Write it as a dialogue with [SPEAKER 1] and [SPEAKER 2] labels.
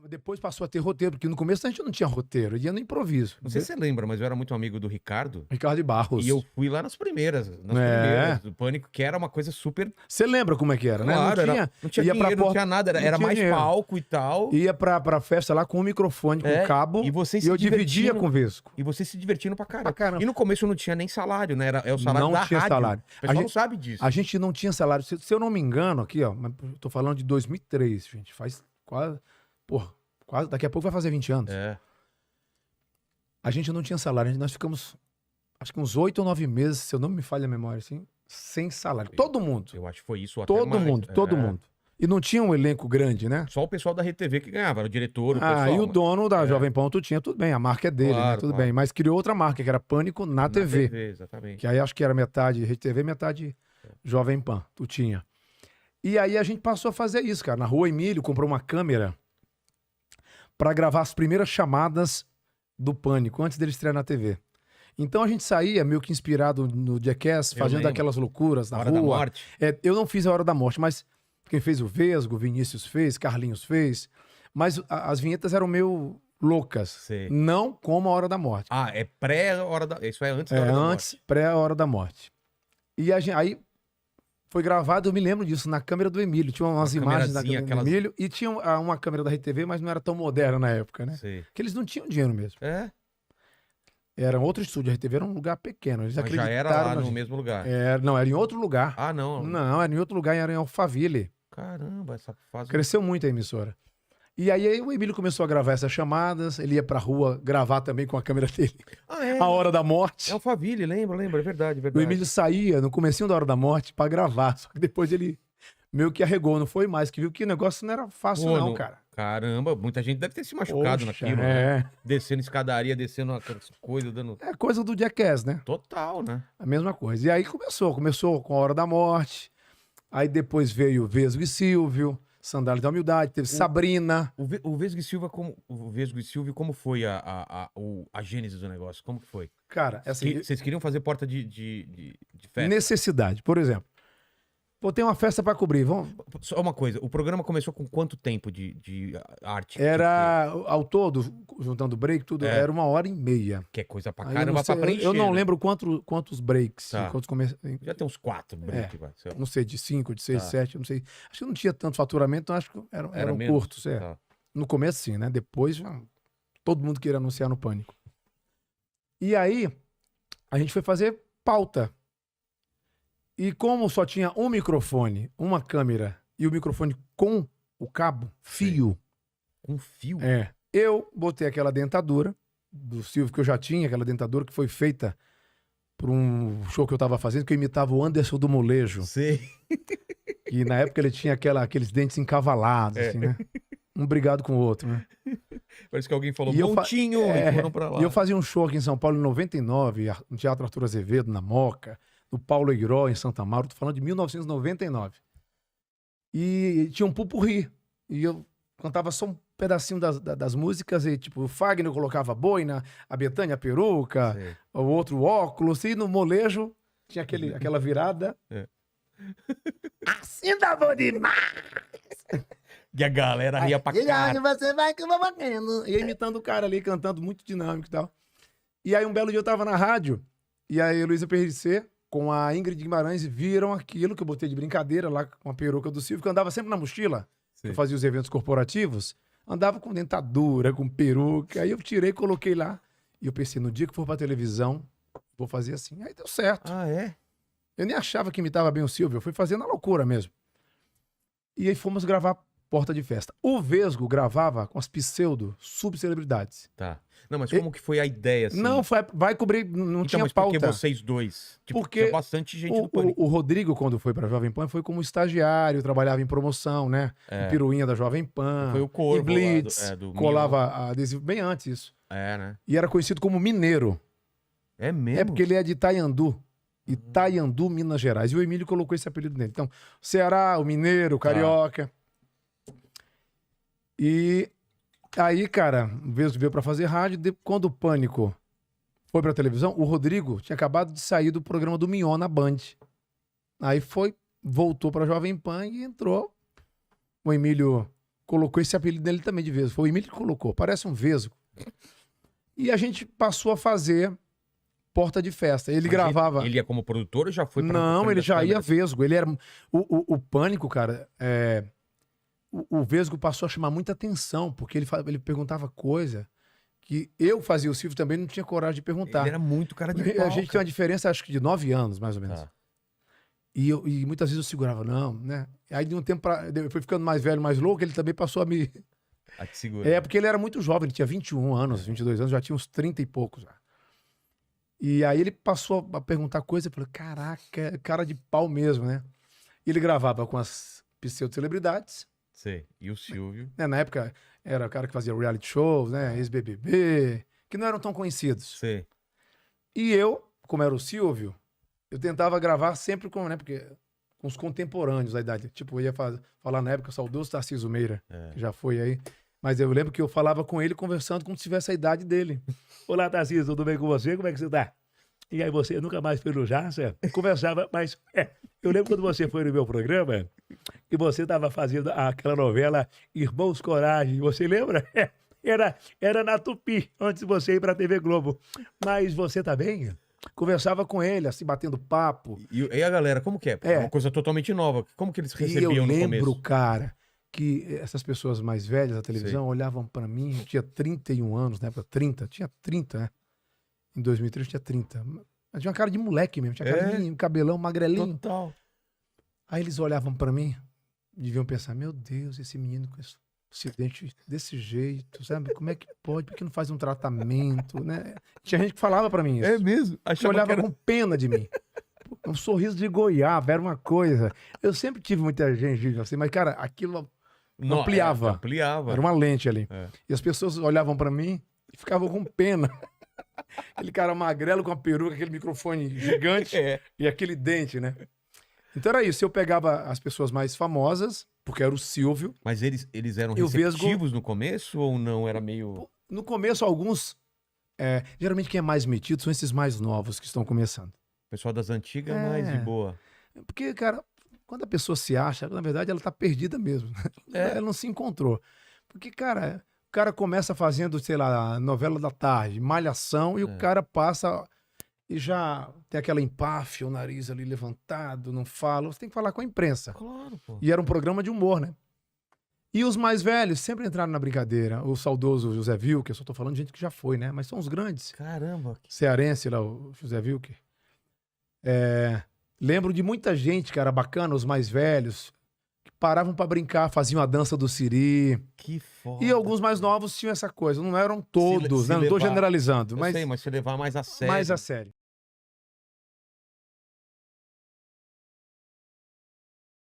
[SPEAKER 1] Depois passou a ter roteiro, porque no começo a gente não tinha roteiro, ia no improviso.
[SPEAKER 2] Não sei se você lembra, mas eu era muito amigo do Ricardo.
[SPEAKER 1] Ricardo de Barros.
[SPEAKER 2] E eu fui lá nas primeiras do Pânico, que era uma coisa super...
[SPEAKER 1] Você lembra como é que era,
[SPEAKER 2] claro,
[SPEAKER 1] né?
[SPEAKER 2] Não tinha dinheiro, não tinha nada, era mais
[SPEAKER 1] dinheiro.
[SPEAKER 2] palco e tal.
[SPEAKER 1] Ia pra festa lá com um microfone, com cabo, e eu dividia com o Vesgo.
[SPEAKER 2] E você se divertindo pra caramba. E no começo não tinha nem salário, né? É o salário da rádio.
[SPEAKER 1] Salário.
[SPEAKER 2] O pessoal não sabe disso.
[SPEAKER 1] A gente não tinha salário. Se eu não me engano, aqui, ó, tô falando de 2003, gente, faz quase... Porra, quase, daqui a pouco vai fazer 20 anos. A gente não tinha salário, nós ficamos, acho que uns 8 ou 9 meses, se eu não me falha a memória, assim, sem salário. Todo mundo.
[SPEAKER 2] Eu acho que foi isso até
[SPEAKER 1] todo
[SPEAKER 2] mais.
[SPEAKER 1] Todo mundo. E não tinha um elenco grande, né?
[SPEAKER 2] Só o pessoal da RTV que ganhava, era o diretor, o pessoal.
[SPEAKER 1] E o dono da Jovem Pan, tu tinha, tudo bem, a marca é dele,
[SPEAKER 2] claro,
[SPEAKER 1] né? Tudo bem. Mas criou outra marca, que era Pânico na TV.
[SPEAKER 2] Exatamente.
[SPEAKER 1] Que aí acho que era metade Rede TV, metade Jovem Pan, tu tinha. E aí a gente passou a fazer isso, cara. Na Rua Emílio, comprou uma câmera para gravar as primeiras chamadas do Pânico, antes dele estrear na TV. Então a gente saía meio que inspirado no Jackass, fazendo aquelas loucuras na rua.
[SPEAKER 2] Hora da Morte.
[SPEAKER 1] Eu não fiz a Hora da Morte, mas quem fez o Vesgo, Vinícius fez, Carlinhos fez. Mas as vinhetas eram meio loucas.
[SPEAKER 2] Sei.
[SPEAKER 1] Não como a Hora da Morte.
[SPEAKER 2] É pré-hora da... Isso é antes da Hora da Morte.
[SPEAKER 1] Antes, pré-Hora da Morte. E aí foi gravado, eu me lembro disso, na câmera do Emílio. Tinha umas imagens da câmera do Emílio e tinha uma câmera da Rede TV, mas não era tão moderna na época, né?
[SPEAKER 2] Sei.
[SPEAKER 1] Porque eles não tinham dinheiro mesmo. Era outro estúdio, a Rede TV era um lugar pequeno. Eles
[SPEAKER 2] mas já era lá no mesmo lugar?
[SPEAKER 1] Não, era em outro lugar.
[SPEAKER 2] Não?
[SPEAKER 1] Não, era em outro lugar, era em Alphaville.
[SPEAKER 2] Caramba, essa fase...
[SPEAKER 1] Cresceu muito a emissora. E aí o Emílio começou a gravar essas chamadas, ele ia pra rua gravar também com a câmera dele. A Hora da Morte.
[SPEAKER 2] É Alphaville, lembra, é verdade.
[SPEAKER 1] O Emílio saía no comecinho da Hora da Morte pra gravar, só que depois ele meio que arregou, não foi mais, que viu que o negócio não era fácil não, cara.
[SPEAKER 2] Caramba, muita gente deve ter se machucado naquilo, né? Descendo escadaria, descendo aquelas coisas, dando...
[SPEAKER 1] É coisa do Jackass, né?
[SPEAKER 2] Total, né?
[SPEAKER 1] A mesma coisa. E aí começou com a Hora da Morte, aí depois veio Vesgo e Silvio, Sandália da Humildade, teve Sabrina.
[SPEAKER 2] O Vesgo e Silvio, como foi a gênese do negócio? Como que foi?
[SPEAKER 1] Cara, assim...
[SPEAKER 2] Vocês queriam fazer porta de festa?
[SPEAKER 1] Necessidade. Por exemplo, vou ter uma festa pra cobrir.
[SPEAKER 2] Só uma coisa, o programa começou com quanto tempo de arte?
[SPEAKER 1] Era, ao todo, juntando break, tudo, era 1h30.
[SPEAKER 2] Que é coisa pra caramba pra preencher.
[SPEAKER 1] Eu não lembro quantos breaks. Quantos
[SPEAKER 2] Já tem uns 4 breaks.
[SPEAKER 1] Não sei, de 5, de 6, 7, não sei. Acho que não tinha tanto faturamento, então acho que eram curtos. No começo, sim, né? Depois, todo mundo queria anunciar no Pânico. E aí, a gente foi fazer pauta. E como só tinha um microfone, uma câmera e o microfone com o cabo, fio.
[SPEAKER 2] Com fio?
[SPEAKER 1] Eu botei aquela dentadura do Silvio, que eu já tinha, aquela dentadura que foi feita por um show que eu tava fazendo, que eu imitava o Anderson do Molejo.
[SPEAKER 2] Sei.
[SPEAKER 1] E na época ele tinha aqueles dentes encavalados, assim, né? Um brigado com o outro, né?
[SPEAKER 2] Parece que alguém falou, Montinho, e foram pra lá.
[SPEAKER 1] E eu fazia um show aqui em São Paulo em 99, no Teatro Arthur Azevedo, na Moca, no Paulo Eiró, em Santa Maura, tô falando de 1999. E tinha um pupurri. E eu cantava só um pedacinho das músicas, e tipo, o Fagner colocava boina, a Betânia peruca, o outro óculos, e no molejo tinha aquela virada. Assim dá bom demais!
[SPEAKER 2] E a galera ria pra caralho.
[SPEAKER 1] Você vai que eu vou batendo. E imitando o cara ali, cantando muito dinâmico e tal. E aí um belo dia eu tava na rádio, e aí a Luísa Perricê com a Ingrid Guimarães viram aquilo que eu botei de brincadeira lá com a peruca do Silvio, que eu andava sempre na mochila, que eu fazia os eventos corporativos, andava com dentadura, com peruca, aí eu tirei e coloquei lá. E eu pensei, no dia que for pra televisão, vou fazer assim. Aí deu certo. Eu nem achava que imitava bem o Silvio, eu fui fazendo na loucura mesmo. E aí fomos gravar Porta de Festa. O Vesgo gravava com as pseudo-subcelebridades.
[SPEAKER 2] Não, mas como que foi a ideia? Assim?
[SPEAKER 1] Não, vai cobrir, não tinha
[SPEAKER 2] mas
[SPEAKER 1] pauta.
[SPEAKER 2] Por que vocês dois? Tipo,
[SPEAKER 1] porque
[SPEAKER 2] tinha bastante gente no Pânico.
[SPEAKER 1] O Rodrigo, quando foi pra Jovem Pan, foi como estagiário, trabalhava em promoção, né? Em piruinha da Jovem Pan.
[SPEAKER 2] Foi o Corvo,
[SPEAKER 1] em Blitz, colava adesivo bem antes isso.
[SPEAKER 2] Né?
[SPEAKER 1] E era conhecido como Mineiro.
[SPEAKER 2] É mesmo?
[SPEAKER 1] É porque ele é de Itaiandu. Itaiandu, Minas Gerais. E o Emílio colocou esse apelido nele. Então, Ceará, o Mineiro, o Carioca. E aí, cara, o Vesgo veio pra fazer rádio. Quando o Pânico foi pra televisão, o Rodrigo tinha acabado de sair do programa do Mignon na Band. Aí voltou pra Jovem Pan e entrou. O Emílio colocou esse apelido dele também de vesgo. Foi o Emílio que colocou, parece um vesgo. E a gente passou a fazer porta de festa. Ele gravava...
[SPEAKER 2] Ele ia como produtor ou já foi pra...
[SPEAKER 1] Não, ele já ia vesgo. Ele era... O Pânico, cara, o vesgo passou a chamar muita atenção, porque ele perguntava coisa que eu fazia, o Silvio também não tinha coragem de perguntar.
[SPEAKER 2] Ele era muito cara de pau,
[SPEAKER 1] A gente tem uma diferença, acho que de 9 anos, mais ou menos.
[SPEAKER 2] Tá.
[SPEAKER 1] E muitas vezes eu segurava, não, né? Aí de um tempo eu fui ficando mais velho, mais louco, ele também passou a me...
[SPEAKER 2] A te segurar.
[SPEAKER 1] porque ele era muito jovem, ele tinha 21 anos, 22 anos, já tinha uns 30 e poucos já. E aí ele passou a perguntar coisa, eu falei, caraca, cara de pau mesmo, né? E ele gravava com as pseudo-celebridades.
[SPEAKER 2] Sei. E o Silvio?
[SPEAKER 1] Na época era o cara que fazia reality shows, né? Ex-BBB, que não eram tão conhecidos.
[SPEAKER 2] Sei.
[SPEAKER 1] E eu, como era o Silvio, eu tentava gravar sempre com, né? Porque com os contemporâneos da idade. Tipo, eu ia falar na época, o saudoso Tarcísio Meira, que já foi aí. Mas eu lembro que eu falava com ele conversando como se tivesse a idade dele. Olá, Tarcísio, tudo bem com você? Como é que você tá? E aí você nunca mais foi no Jaça? Conversava, mas eu lembro quando você foi no meu programa e você estava fazendo aquela novela Irmãos Coragem, você lembra? Era na Tupi, antes de você ir pra TV Globo. Mas você tá bem? Conversava com ele, assim, batendo papo.
[SPEAKER 2] E a galera, como que é? É uma coisa totalmente nova. Como que eles recebiam no começo?
[SPEAKER 1] Eu lembro, cara, que essas pessoas mais velhas da televisão olhavam pra mim, eu tinha 31 anos, na época, tinha 30, né? Em 2003 eu tinha 30. Mas tinha uma cara de moleque mesmo, tinha cara de cabelão, magrelinho.
[SPEAKER 2] Total.
[SPEAKER 1] Aí eles olhavam pra mim, deviam pensar, meu Deus, esse menino com esse dente desse jeito, sabe? Como é que pode? Por que não faz um tratamento, né? Tinha gente que falava pra mim isso.
[SPEAKER 2] É mesmo?
[SPEAKER 1] Que olhava com pena de mim. Um sorriso de goiaba, era uma coisa. Eu sempre tive muita gengiva assim, mas, cara, aquilo ampliava.
[SPEAKER 2] Ampliava.
[SPEAKER 1] Era uma lente ali. E as pessoas olhavam pra mim e ficavam com pena. Aquele cara magrelo com a peruca, aquele microfone gigante e aquele dente, né? Então era isso. Eu pegava as pessoas mais famosas, porque era o Silvio.
[SPEAKER 2] Mas eles eram receptivos no começo ou não? Era meio...
[SPEAKER 1] No começo, alguns... geralmente quem é mais metido são esses mais novos que estão começando.
[SPEAKER 2] O pessoal das antigas é mais de boa.
[SPEAKER 1] Porque, cara, quando a pessoa se acha, na verdade ela tá perdida mesmo. Ela não se encontrou. Porque, cara... O cara começa fazendo, sei lá, novela da tarde, malhação, e o cara passa e já tem aquela empáfia, o nariz ali levantado, não fala. Você tem que falar com a imprensa.
[SPEAKER 2] Claro, pô.
[SPEAKER 1] E era um programa de humor, né? E os mais velhos sempre entraram na brincadeira. O saudoso José Wilker, eu só tô falando de gente que já foi, né? Mas são os grandes.
[SPEAKER 2] Caramba.
[SPEAKER 1] Cearense lá, o José Wilker. Lembro de muita gente que era bacana, os mais velhos, paravam pra brincar, faziam a dança do siri.
[SPEAKER 2] Que foda.
[SPEAKER 1] E alguns mais novos tinham essa coisa. Não eram todos, né? Não tô generalizando.
[SPEAKER 2] Eu sei, mas se levar mais a sério.
[SPEAKER 1] Mais a sério.